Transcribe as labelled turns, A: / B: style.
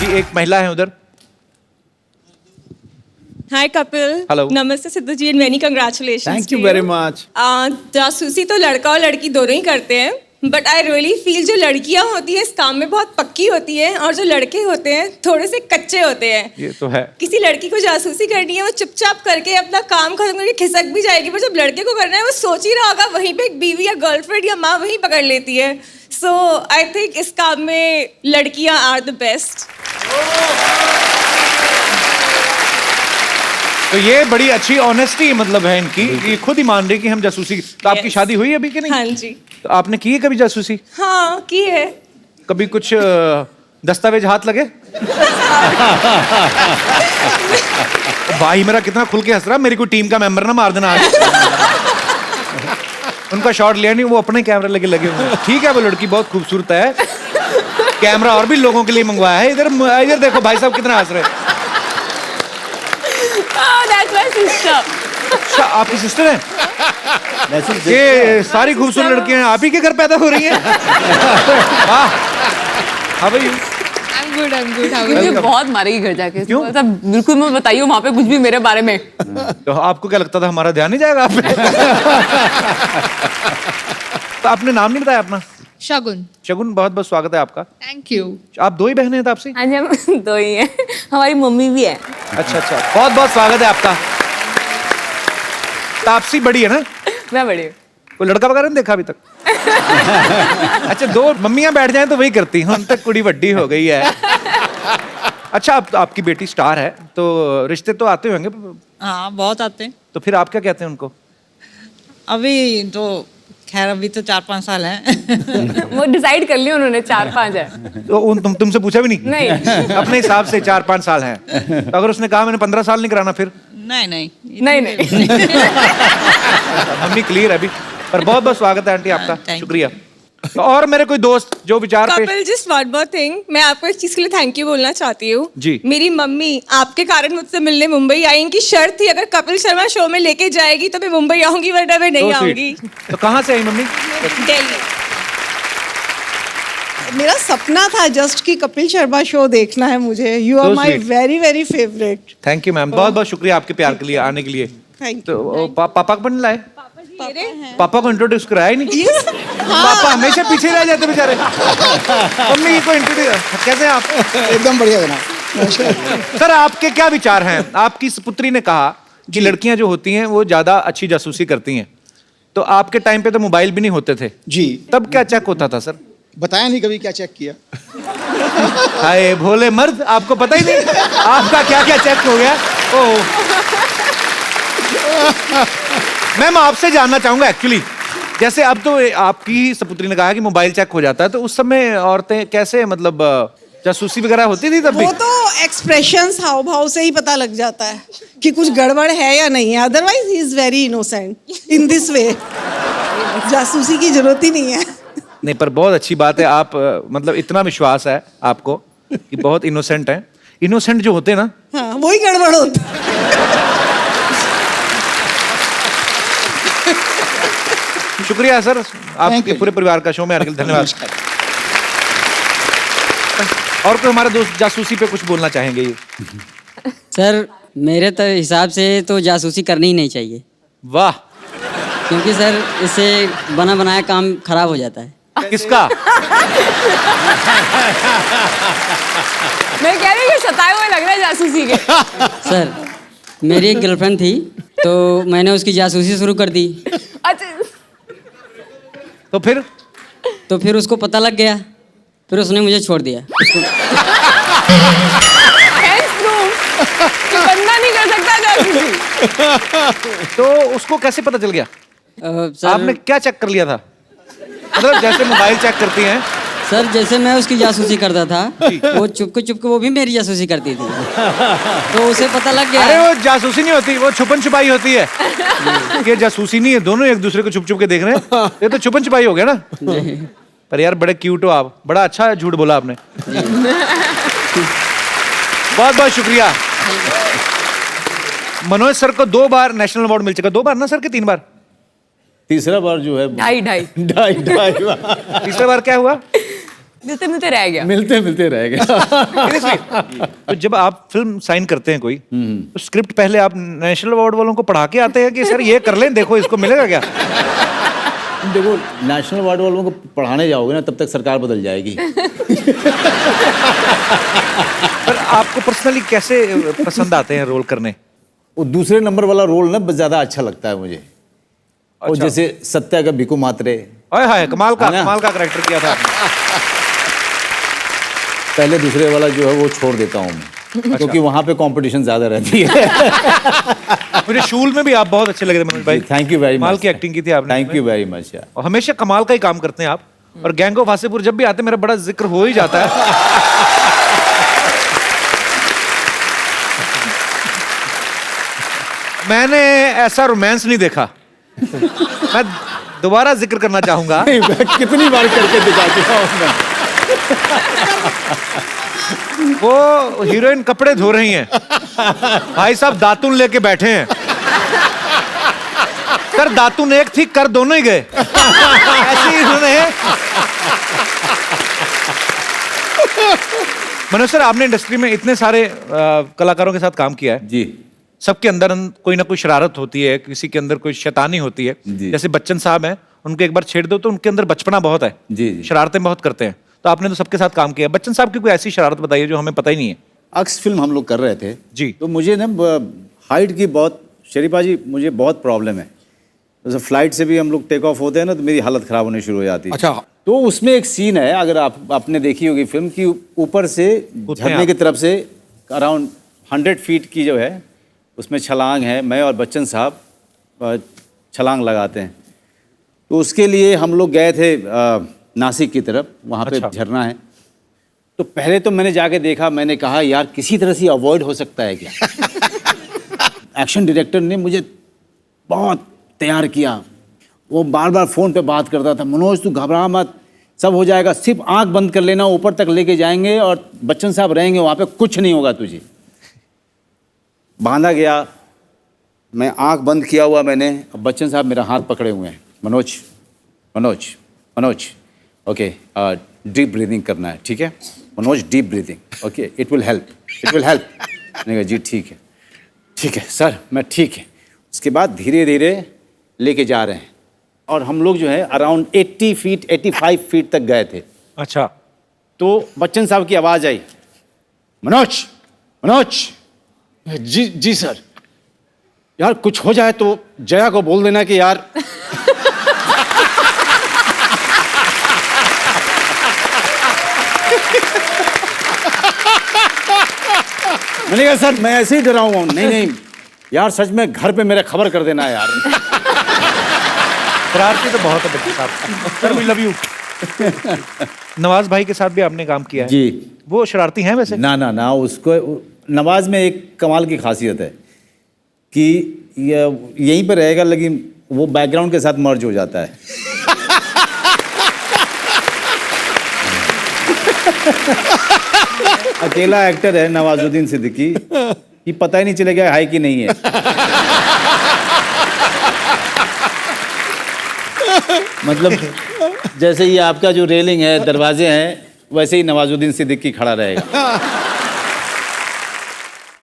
A: जी एक महिला है उधर।
B: हाय कपिल।
A: Hello.
B: नमस्ते Sidhu ji and many congratulations.
C: Thank you very much.
B: जासूसी तो लड़का और लड़की दोनों ही करते हैं, बट आई रियली फील जो लड़कियां होती है इस काम में बहुत पक्की होती है और जो लड़के होते हैं थोड़े से कच्चे होते हैं।
A: ये तो है।
B: किसी लड़की को जासूसी करनी है वो चुपचाप करके अपना काम खत्म करके खिसक भी जाएगी, पर जब लड़के को करना है वो सोच ही रहा होगा, वहीं पे एक बीवी या गर्लफ्रेंड या माँ वहीं पकड़ लेती है। सो आई थिंक इस काम में लड़कियां आर द बेस्ट।
A: तो ये बड़ी अच्छी ऑनेस्टी मतलब है इनकी, ये खुद ही मान रही कि हम जासूसी। तो आपकी
B: Yes.
A: शादी हुई अभी कि नहीं?
B: हाँ जी।
A: तो आपने की है कभी जासूसी?
B: हाँ की है।
A: कभी कुछ दस्तावेज हाथ लगे? भाई मेरा कितना खुल के हंस रहा, मेरी कोई टीम का मेंबर ना मार देना आज। उनका शॉट लिया नहीं, वो अपने कैमरे लगे हुए हैं। ठीक है, वो लड़की बहुत खूबसूरत है, कैमरा और भी लोगों के लिए मंगवाया है। इधर इधर देखो भाई साहब कितना हंस रहे हैं।
B: That's my sister.
A: अच्छा आपकी सिस्टर है? ये सारी खूबसूरत लड़कियां आप ही के घर पैदा हो रही हैं? वाह। How are you?
D: I'm good.
A: Welcome.
D: मुझे बहुत मारेगी घर जाके।
A: क्यों?
D: मतलब बिल्कुल मत बताइए वहाँ पे कुछ भी मेरे बारे में।
A: तो आपको क्या लगता था हमारा ध्यान नहीं जाएगा आप पे? तो आपने नाम नहीं बताया अपना?
D: शगुन।
A: शगुन, बहुत बहुत स्वागत है आपका।
D: Thank you.
A: आप दो ही बहनें हैं तापसी?
D: हाँ जी हम दो ही हैं। हमारी मम्मी भी है।
A: अच्छा अच्छा, बहुत बहुत स्वागत है आपका। तापसी बड़ी है ना?
D: मैं बड़ी हूँ।
A: कोई लड़का वगैरह नहीं देखा अभी तक? अच्छा, दो मम्मियां बैठ जाएं तो वही करती हैं, उन तक कुड़ी बड्डी हो गई है। अच्छा, अब तो आपकी बेटी स्टार है तो रिश्ते तो आते होंगे?
E: हाँ बहुत आते हैं।
A: तो फिर आप क्या कहते हैं उनको?
E: अभी तो खैर अभी तो 4-5 साल हैं।
D: वो डिसाइड कर लिया उन्होंने 4-5 है।
A: तो तुमसे पूछा भी नहीं?
D: नहीं।
A: अपने हिसाब से 4-5 साल हैं। तो अगर उसने कहा मैंने 15 साल नहीं कराना फिर?
E: नहीं
D: नहीं।
A: मम्मी क्लियर है अभी। पर बहुत बहुत स्वागत है आंटी आपका,
E: Thank you.
A: शुक्रिया। तो और मेरे कोई दोस्त जो विचार पे
B: Kapil just one more thing, मैं आपको एक चीज के लिए थैंक यू बोलना चाहती हूँ।
A: जी।
B: मेरी मम्मी आपके कारण मुझसे मिलने मुंबई आई। इनकी शर्त थी अगर कपिल शर्मा शो में लेके जाएगी तो मैं मुंबई आऊंगी, वरना मैं नहीं
A: So sweet.
B: आऊंगी।
A: तो कहाँ से आई मम्मी?
B: दिल्ली।
F: मेरा सपना था जस्ट कि कपिल शर्मा शो देखना है मुझे। You are
A: So
F: my
A: sweet.
F: Very very favourite.
A: Thank you ma'am, बहुत बहुत शुक्रिया आपके प्यार के लिए आने के लिए।
F: थैंक
A: तो पापा को नहीं लाए?
B: मेरे
A: पापा को इंट्रोड्यूस कराया ही नहीं? पापा हमेशा पीछे रह जाते बेचारे। मम्मी को इंट्रोड्यूस कैसे आप?
C: एकदम बढ़िया जनाब।
A: सर आपके क्या विचार हैं? आपकी पुत्री ने कहा कि लड़कियां जो होती हैं वो ज्यादा अच्छी जासूसी करती हैं, तो आपके टाइम पे तो मोबाइल भी नहीं होते थे,
C: जी।
A: तब क्या चेक होता था सर?
C: बताया नहीं कभी क्या चेक किया।
A: हाय भोले मर्द, आपको पता ही नहीं आपका क्या क्या चेक हो गया। ओह मैम आपसे जानना चाहूंगा एक्चुअली, जैसे अब तो आपकी सपुत्री ने कहा कि मोबाइल चेक हो जाता है, तो उस समय औरतें कैसे मतलब जासूसी वगैरह होती थी तब भी?
F: वो तो एक्सप्रेशंस हाव भाव से ही पता लग जाता है कि कुछ गड़बड़ है या नहीं है। Otherwise he is very innocent in this way. जासूसी की जरूरत ही नहीं है।
A: नहीं, पर बहुत अच्छी बात है आप मतलब इतना विश्वास है आपको कि बहुत इनोसेंट हैं। इनोसेंट जो होते हैं ना,
F: हाँ वही गड़बड़ होता है।
A: शुक्रिया सर आपके पूरे परिवार का शो में आने के लिए धन्यवाद। और कोई हमारे दोस्त जासूसी पे कुछ बोलना चाहेंगे?
G: सर मेरे तो हिसाब से तो जासूसी करनी ही नहीं चाहिए,
A: वाह।
G: क्योंकि सर इससे बना बनाया काम खराब हो जाता है।
A: किसका?
D: मैं कह रही हूँ सताए हुए लग रहे हैं जासूसी के।
G: सर मेरी एक गर्लफ्रेंड थी तो मैंने उसकी जासूसी शुरू कर दी।
D: अच्छा
A: तो फिर
G: उसको पता लग गया, फिर उसने मुझे छोड़ दिया।
D: कि बंदा नहीं कर सकता जासूसी।
A: तो उसको कैसे पता चल गया?
G: सर
A: आपने क्या चेक कर लिया था? मतलब जैसे मोबाइल चेक करती हैं।
G: सर जैसे मैं उसकी जासूसी करता था वो चुपके वो भी मेरी जासूसी करती थी, तो उसे पता लग गया।
A: अरे वो जासूसी नहीं होती, वो छुपन छुपाई होती है। ये जासूसी नहीं है, दोनों एक दूसरे को छुप छुप के देख रहे हैं। ये तो छुपन छुपाई हो गया ना। पर यार बड़े क्यूट हो आप, बड़ा अच्छा झूठ बोला आपने। बहुत बहुत शुक्रिया। मनोज सर को 2 बार नेशनल अवार्ड मिल चुका। 2 बार ना सर, के 3 बार?
C: तीसरा बार जो है
D: ढाई
C: ढाई बार।
A: तीसरा बार क्या हुआ?
D: मिलते मिलते रह गया।
C: मिलते मिलते रह गए।
A: Seriously? तो जब आप फिल्म साइन करते हैं कोई तो स्क्रिप्ट पहले आप नेशनल अवार्ड वालों को पढ़ा के आते हैं कि सर ये कर लें, देखो इसको मिलेगा क्या?
H: देखो, नेशनल अवार्ड वालों को पढ़ाने जाओगे ना तब तक सरकार बदल जाएगी।
A: पर आपको पर्सनली कैसे पसंद आते हैं रोल करने?
H: वो दूसरे नंबर वाला रोल ना ज़्यादा अच्छा लगता है मुझे। और
A: अच्छा।
H: जैसे सत्या का भिकू मात्रे,
A: हाय हाय, कमाल का
H: है ना?
A: कैरेक्टर किया था आपने।
H: पहले दूसरे वाला जो है वो छोड़ देता हूँ मैं, क्योंकि वहाँ पे कंपटीशन ज़्यादा रहती है।
A: मुझे शूल में भी आप बहुत अच्छे लगे थे मनोज भाई।
H: Thank you very much.
A: कमाल की एक्टिंग की थी आपने।
H: थैंक यू वेरी मच यार।
A: और हमेशा कमाल का ही काम करते हैं आप। और गैंग ऑफ वासेपुर जब भी आते हैं मेरा बड़ा जिक्र हो ही जाता है। मैंने ऐसा रोमांस नहीं देखा। मैं दोबारा जिक्र करना चाहूंगा।
H: कितनी बार करके दिखा चुका हूँ मैं।
A: वो हीरोइन कपड़े धो रही हैं, भाई साहब दातुन लेके बैठे हैं। कर दातुन एक थी, कर दोनों ही गए। ऐसे ही उन्होंने। मनोज सर, आपने इंडस्ट्री में इतने सारे कलाकारों के साथ काम किया है।
H: जी।
A: सबके अंदर कोई ना कोई शरारत होती है, किसी के अंदर कोई शैतानी होती है।
H: जी।
A: जैसे बच्चन साहब हैं, उनको एक बार छेड़ दो तो उनके अंदर बचपना बहुत है।
H: जी, जी।
A: शरारतें बहुत करते हैं। तो आपने तो सबके साथ काम किया। बच्चन साहब की कोई ऐसी शरारत बताइए जो हमें पता ही नहीं है।
H: अक्स फिल्म हम लोग कर रहे थे
A: जी।
H: तो मुझे ना हाइट की बहुत, शरीफा जी मुझे बहुत प्रॉब्लम है। जैसे फ्लाइट से भी हम लोग टेक ऑफ होते हैं ना तो मेरी हालत ख़राब होनी शुरू हो जाती है।
C: अच्छा।
H: तो उसमें एक सीन है, अगर आपने देखी होगी फिल्म की, ऊपर से झरने
A: आप।
H: की तरफ से अराउंड 100 फीट की जो है उसमें छलांग है। मैं और बच्चन साहब छलांग लगाते हैं। तो उसके लिए हम लोग गए थे नासिक की तरफ, वहाँ पे
A: अच्छा।
H: झरना है। तो पहले तो मैंने जाके देखा, मैंने कहा यार किसी तरह से अवॉइड हो सकता है क्या। एक्शन डायरेक्टर ने मुझे बहुत तैयार किया। वो बार बार फ़ोन पे बात करता था, मनोज तू घबरा मत, सब हो जाएगा, सिर्फ आंख बंद कर लेना, ऊपर तक लेके जाएंगे और बच्चन साहब रहेंगे वहाँ पे, कुछ नहीं होगा तुझे। बांधा गया, मैं आंख बंद किया हुआ मैंने, अब बच्चन साहब मेरा हाथ पकड़े हुए हैं, Manoj Manoj Manoj, okay deep breathing करना है, ठीक है Manoj, deep breathing, okay it will help, it will help. मैंने कहा जी ठीक है सर, मैं ठीक है। उसके बाद धीरे धीरे लेके जा रहे हैं और हम लोग जो है अराउंड 80 फीट 85 फीट तक गए थे।
A: अच्छा।
H: तो बच्चन साहब की आवाज़ आई, मनोज मनोज। जी सर। यार कुछ हो जाए तो जया को बोल देना कि यार मैंने कहा सर मैं ऐसे ही डरा हुआ हूँ। नहीं यार सच में घर पे मेरे खबर कर देना यार।
A: शरारती तो बहुत है बच्चन साहब। Sir we love you. Nawaz भाई के साथ भी आपने काम किया है।
H: जी।
A: वो शरारती हैं वैसे?
H: ना उसको नवाज में एक कमाल की खासियत है कि यहीं पर रहेगा लेकिन वो बैकग्राउंड के साथ मर्ज हो जाता है। अकेला एक्टर है नवाजुद्दीन सिद्दीकी, कि पता ही नहीं चलेगा है कि नहीं है। मतलब जैसे ये आपका जो रेलिंग है, दरवाजे हैं, वैसे ही नवाजुद्दीन सिद्दीकी खड़ा रहेगा।